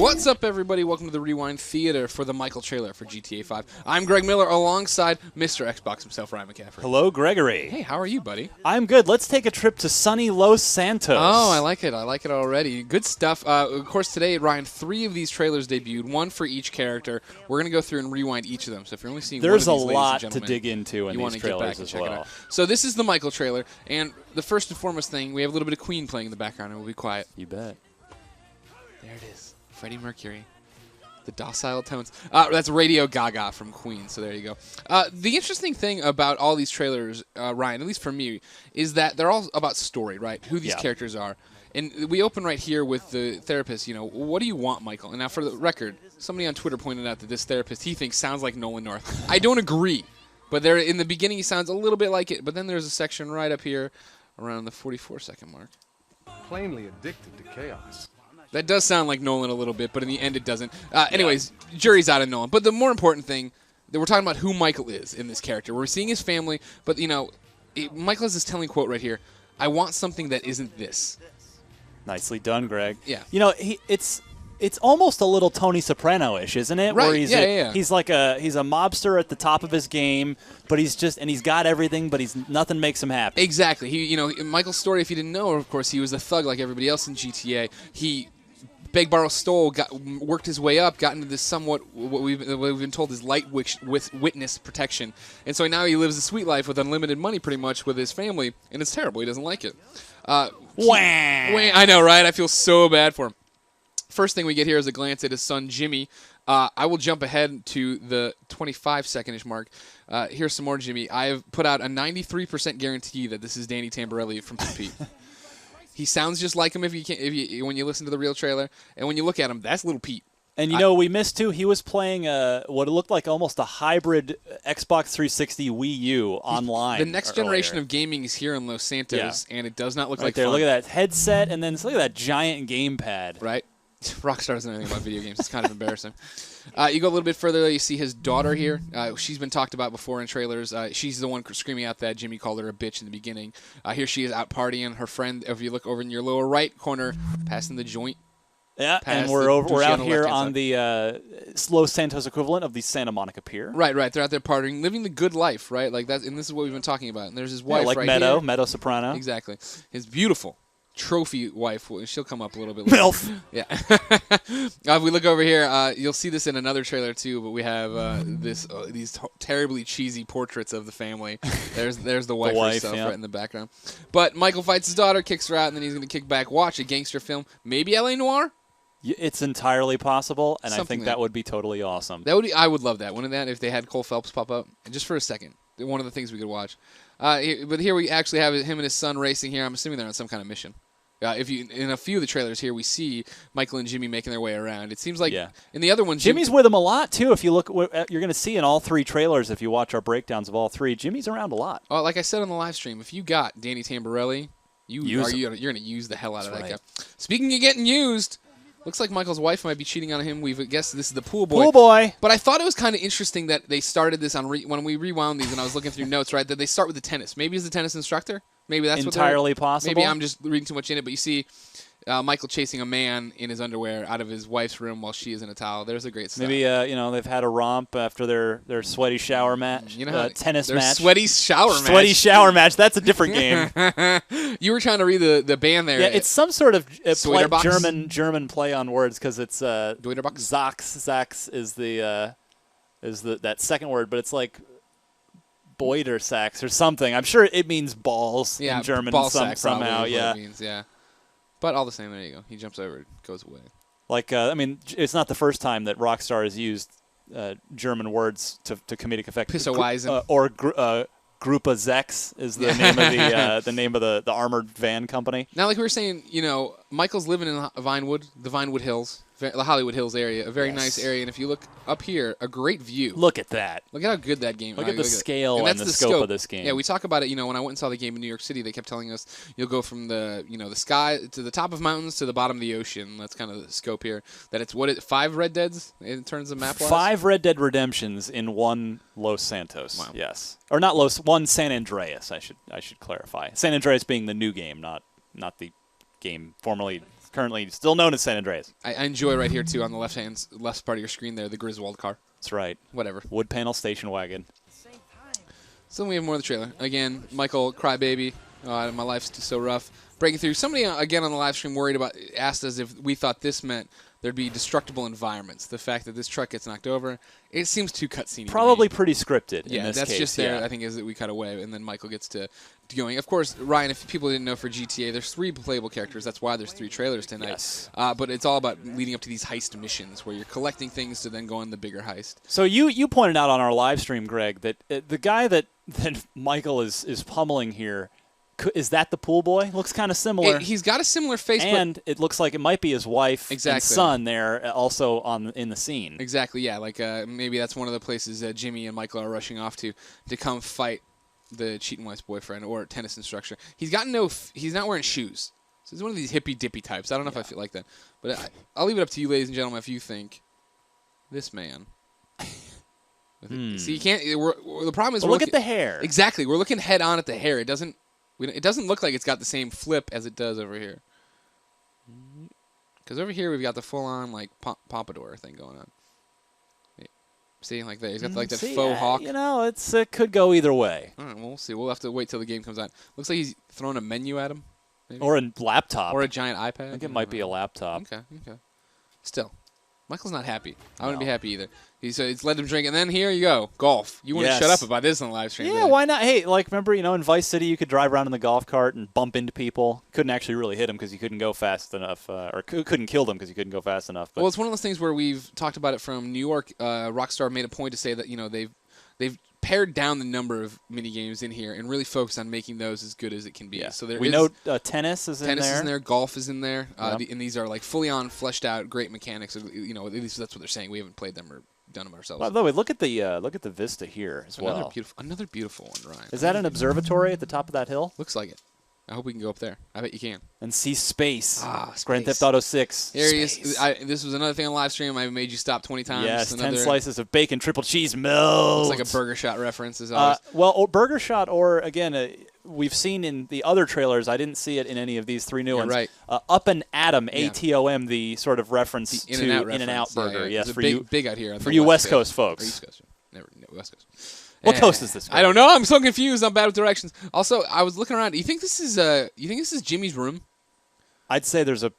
What's up, everybody? Welcome to the Rewind Theater for the Michael trailer for GTA 5. I'm Greg Miller alongside Mr. Xbox himself, Ryan McCaffrey. Hello, Gregory. Hey, how are you, buddy? I'm good. Let's take a trip to sunny Los Santos. Oh, I like it. I like it already. Good stuff. Of course, today, Ryan, 3 of these trailers debuted, 1 for each character. We're going to go through and rewind each of them. So if you're only seeing There's one of these, a lot ladies and to gentlemen, dig into in these trailers as well. So this is the Michael trailer, and the first and foremost thing, we have a little bit of Queen playing in the background, and we'll be quiet. You bet. There it is. Freddie Mercury. The docile tones. That's Radio Gaga from Queen, so there you go. The interesting thing about all these trailers, Ryan, at least for me, is that they're all about story, right? Who these characters are. And we open right here with the therapist, you know, what do you want, Michael? And now for the record, somebody on Twitter pointed out that this therapist, he thinks sounds like Nolan North. I don't agree, but there in the beginning he sounds a little bit like it, but then there's a section right up here around the 44-second mark. Plainly addicted to chaos. That does sound like Nolan a little bit, but in the end it doesn't. Anyways, jury's out of Nolan. But the more important thing, that we're talking about who Michael is in this character. We're seeing his family, but, you know, Michael has this telling quote right here, I want something that isn't this. Nicely done, Greg. Yeah. You know, it's almost a little Tony Soprano-ish, isn't it? Right. Where he's He's like he's a mobster at the top of his game, but he's got everything, but nothing makes him happy. Exactly. Michael's story, if you didn't know, of course, he was a thug like everybody else in GTA. He begged, borrow, stole, worked his way up, got into this somewhat what we've been told is light witness protection, and so now he lives a sweet life with unlimited money, pretty much, with his family, and it's terrible. He doesn't like it. I know, right? I feel so bad for him. First thing we get here is a glance at his son Jimmy. I will jump ahead to the 25-second-ish mark. Here's some more Jimmy. I have put out a 93% guarantee that this is Danny Tamborelli from Pete. He sounds just like him when you listen to the real trailer, and when you look at him, that's Little Pete. And, you know, we missed, too, he was playing what looked like almost a hybrid Xbox 360 Wii U online. The next generation of gaming is here in Los Santos, and it does not look like there. fun. Look at that headset, and then look at that giant gamepad. Right? Rockstar doesn't know anything about video games. It's kind of embarrassing. You go a little bit further, you see his daughter here. She's been talked about before in trailers. She's the one screaming out that Jimmy called her a bitch in the beginning. Here she is out partying. Her friend, if you look over in your lower right corner, passing the joint. Yeah, and we're out here on the Los Santos equivalent of the Santa Monica Pier. Right. They're out there partying, living the good life, right? Like that, and this is what we've been talking about. And there's his wife like right Meadow, here. Meadow Soprano. Exactly. His beautiful trophy wife. She'll come up a little bit later. MILF. Yeah. If we look over here, you'll see this in another trailer too. But we have these terribly cheesy portraits of the family. There's the wife herself right in the background. But Michael fights his daughter, kicks her out, and then he's going to kick back. Watch a gangster film, maybe L.A. Noire. It's entirely possible, and Something I think that would be totally awesome. I would love that. Wouldn't that if they had Cole Phelps pop up and just for a second? One of the things we could watch. But here we actually have him and his son racing here. I'm assuming they're on some kind of mission. In a few of the trailers here, we see Michael and Jimmy making their way around. It seems like in the other one, Jimmy's with him a lot too. If you look, you're going to see in all 3 trailers. If you watch our breakdowns of all 3, Jimmy's around a lot. Oh, like I said on the live stream, if you got Danny Tamborelli, you're going to use the hell out of that guy. Speaking of getting used. Looks like Michael's wife might be cheating on him. We've guessed this is the pool boy. Pool boy. But I thought it was kind of interesting that they started this on when we rewound these, and I was looking through notes, right, that they start with the tennis. Maybe he's the tennis instructor. Maybe that's entirely possible. Maybe I'm just reading too much in it. But you see Michael chasing a man in his underwear out of his wife's room while she is in a towel. There's a great stuff. Maybe they've had a romp after their sweaty shower match. Tennis match. Sweaty shower match. Sweaty shower match. That's a different game. You were trying to read the band there. Yeah, it's some sort of German play on words because it's Deuterbox. Zax is that second word, but it's like Boyd or sax or something. I'm sure it means balls in German somehow. Yeah. It means, yeah. But all the same, there you go. He jumps over, it goes away. Like, it's not the first time that Rockstar has used German words to comedic effect. Pissoweisen. Or Grupa Zex is the name of the armored van company. Now, like we were saying, Michael's living in the Vinewood Hills, the Hollywood Hills area, a very nice area. And if you look up here, a great view. Look at that. Look at how good that game is. Look at the scale and the scope of this game. Yeah, we talk about it. When I went and saw the game in New York City, they kept telling us you'll go from the sky to the top of mountains to the bottom of the ocean. That's kind of the scope here. That it's 5 Red Deads in terms of map-wise? 5 Red Dead Redemptions in 1 Los Santos. Wow. Yes, or not 1 San Andreas. I should clarify. San Andreas being the new game, not the game formerly currently still known as San Andreas. I enjoy right here, too, on the left part of your screen there, the Griswold car. That's right. Whatever. Wood panel station wagon. So we have more of the trailer. Again, Michael, crybaby. My life's so rough. Breaking through. Somebody, again, on the live stream asked us if we thought this meant there'd be destructible environments. The fact that this truck gets knocked over, it seems too cutscene. Probably pretty scripted. Yeah, in this that's case, just there. yeah. I think is that we cut away, and then Michael gets to going. Of course, Ryan, if people didn't know, for GTA, there's 3 playable characters. That's why there's 3 trailers tonight. Yes. But it's all about leading up to these heist missions where you're collecting things to then go on the bigger heist. So you pointed out on our live stream, Greg, that the guy that Michael is pummeling here. Is that the pool boy? Looks kind of similar. He's got a similar face, and it looks like it might be his wife and son there, also in the scene. Exactly, yeah. Like maybe that's one of the places Jimmy and Michael are rushing off to come fight the cheating wife's boyfriend or tennis instructor. He's got he's not wearing shoes, so he's one of these hippy dippy types. I don't know if I feel like that, but I'll leave it up to you, ladies and gentlemen, if you think this man. See, you can't. The problem is look at the hair. Exactly, we're looking head on at the hair. It doesn't look like it's got the same flip as it does over here. Because over here we've got the full-on like pompadour thing going on. See, like that. He's got like that faux hawk. You know, it could go either way. All right, well, we'll see. We'll have to wait till the game comes out. Looks like he's throwing a menu at him. Maybe? Or a laptop. Or a giant iPad. I think it might be a laptop. Okay. Still, Michael's not happy. I wouldn't be happy either. He's let him drink, and then here you go, golf. You want to shut up about this on the live stream? Yeah, why not? Hey, like remember, in Vice City, you could drive around in the golf cart and bump into people. Couldn't actually really hit them because you couldn't go fast enough, or couldn't kill them because you couldn't go fast enough. But well, it's one of those things where we've talked about it from New York. Rockstar made a point to say that they've pared down the number of mini games in here and really focused on making those as good as it can be. Yeah. So there we know tennis is in there. Tennis is in there. Golf is in there. And these are like fully on, fleshed out, great mechanics. At least that's what they're saying. We haven't played them or done them ourselves. By the way, look at the vista here as well. Another beautiful one, Ryan. Is that an observatory at the top of that hill? Looks like it. I hope we can go up there. I bet you can. And see space. Space. Grand Theft Auto 6. Here he is. This was another thing on live stream. I made you stop 20 times. Yes, 10 slices of bacon, triple cheese melt. Looks like a Burger Shot reference. As always. Well, Burger Shot, or again, we've seen in the other trailers. I didn't see it in any of these 3 new ones. Right. Up and Atom, ATOM, the sort of reference to In-N-Out Burger. Yeah. Yes, for you, big out here. For you West Coast folks. Or East Coast. Never West Coast. What coast is this? I don't know. I'm so confused. I'm bad with directions. Also, I was looking around. You think this is Jimmy's room? I'd say there's a.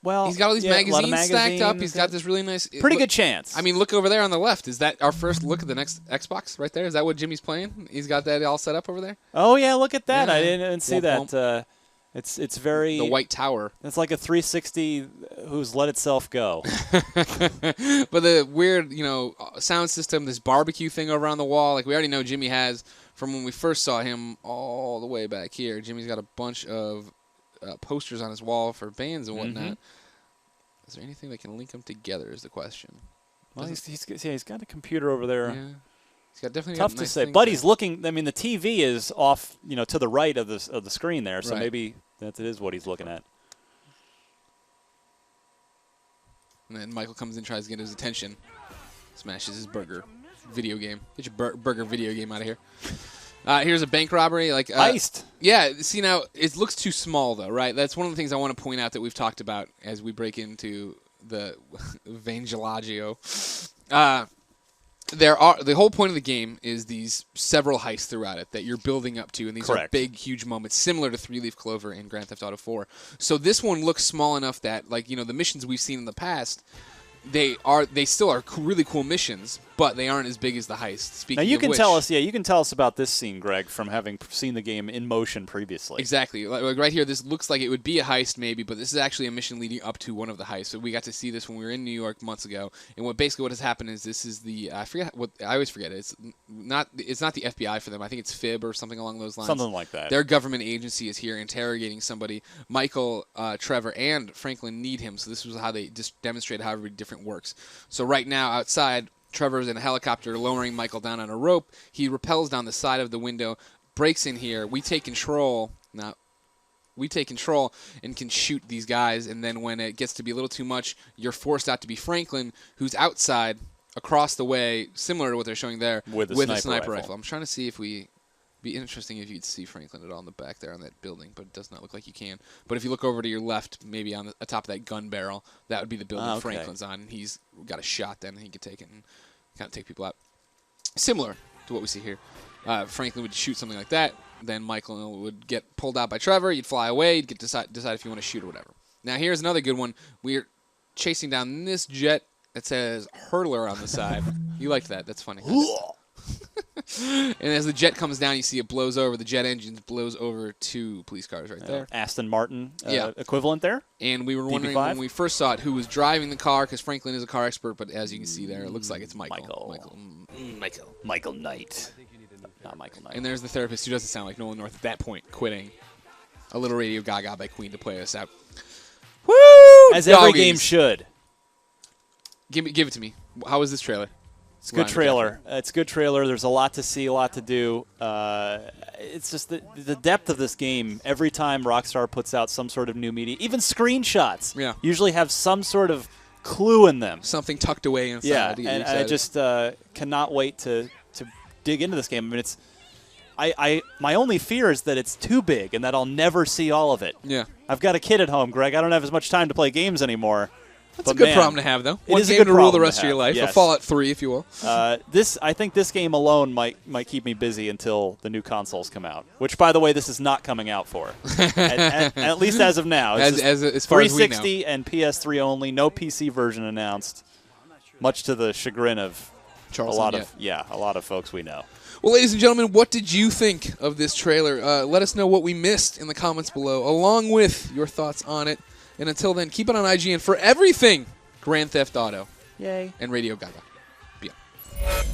Well, he's got all these magazines stacked up. He's got this really nice. Pretty good chance. I mean, look over there on the left. Is that our first look at the next Xbox right there? Is that what Jimmy's playing? He's got that all set up over there. Oh yeah, look at that. Yeah. I didn't see that. It's very the White Tower. It's like a 360 who's let itself go. But the weird, sound system, this barbecue thing over on the wall, like we already know Jimmy has from when we first saw him all the way back here. Jimmy's got a bunch of posters on his wall for bands and whatnot. Mm-hmm. Is there anything that can link them together? Is the question. Well, he's got a computer over there. Yeah. He's got definitely tough to say. But he's looking. I mean, the TV is off, to the right of the screen there. So maybe that is what he's looking at. And then Michael comes in, tries to get his attention, smashes his burger video game. Get your burger video game out of here. Here's a bank robbery, heist. Yeah. See, now it looks too small, though, right? That's one of the things I want to point out that we've talked about as we break into the Vangelagio. The whole point of the game is these several heists throughout it that you're building up to, and these are big, huge moments, similar to 3-Leaf Clover in Grand Theft Auto 4. So this one looks small enough that, the missions we've seen in the past, they still are really cool missions, but they aren't as big as the heist. Speaking now you of can which, tell us, you can tell us about this scene, Greg, from having seen the game in motion previously. Exactly. Like right here, this looks like it would be a heist maybe, but this is actually a mission leading up to one of the heists. So we got to see this when we were in New York months ago. And what has happened is this is I always forget it. It's not the FBI for them. I think it's FIB or something along those lines. Something like that. Their government agency is here interrogating somebody. Michael, Trevor, and Franklin need him. So this was how they just demonstrated how every different works. So right now outside, Trevor's in a helicopter lowering Michael down on a rope. He rappels down the side of the window, breaks in here. We take control and can shoot these guys. And then when it gets to be a little too much, you're forced out to be Franklin, who's outside across the way, similar to what they're showing there, with a sniper rifle. I'm trying to see if we Be interesting if you could see Franklin at all in the back there on that building, but it does not look like you can. But if you look over to your left, maybe on the top of that gun barrel, that would be the building Franklin's on. And he's got a shot then, and he could take it and kind of take people out. Similar to what we see here. Franklin would shoot something like that. Then Michael would get pulled out by Trevor. You'd fly away. You'd get to decide if you want to shoot or whatever. Now, here's another good one. We're chasing down this jet that says Hurtler on the side. You liked that. That's funny. And as the jet comes down, you see it blows over. The jet engine blows over 2 police cars right there. Aston Martin equivalent there. And we were wondering when we first saw it who was driving the car, because Franklin is a car expert, but as you can see there, it looks like it's Michael. Michael Knight. Not Michael Knight. And there's the therapist who doesn't sound like Nolan North at that point, quitting. A little Radio Gaga by Queen to play us out. Woo! As every game should. Give it to me. How was this trailer? It's a good trailer. It's a good trailer. There's a lot to see, a lot to do. It's just the depth of this game. Every time Rockstar puts out some sort of new media, even screenshots, usually have some sort of clue in them. Something tucked away inside. Yeah, and I just cannot wait to dig into this game. I mean, it's my only fear is that it's too big and that I'll never see all of it. Yeah. I've got a kid at home, Greg. I don't have as much time to play games anymore. That's a good problem to have, though. One game to rule the rest of your life. Yes. A Fallout 3, if you will. I think this game alone might keep me busy until the new consoles come out. Which, by the way, this is not coming out for. at least as of now. As far as we know. 360 and PS3 only. No PC version announced. Much to the chagrin of Charles, a lot of folks we know. Well, ladies and gentlemen, what did you think of this trailer? Let us know what we missed in the comments below, along with your thoughts on it. And until then, keep it on IGN for everything Grand Theft Auto. Yay. And Radio Gaga. Beyond.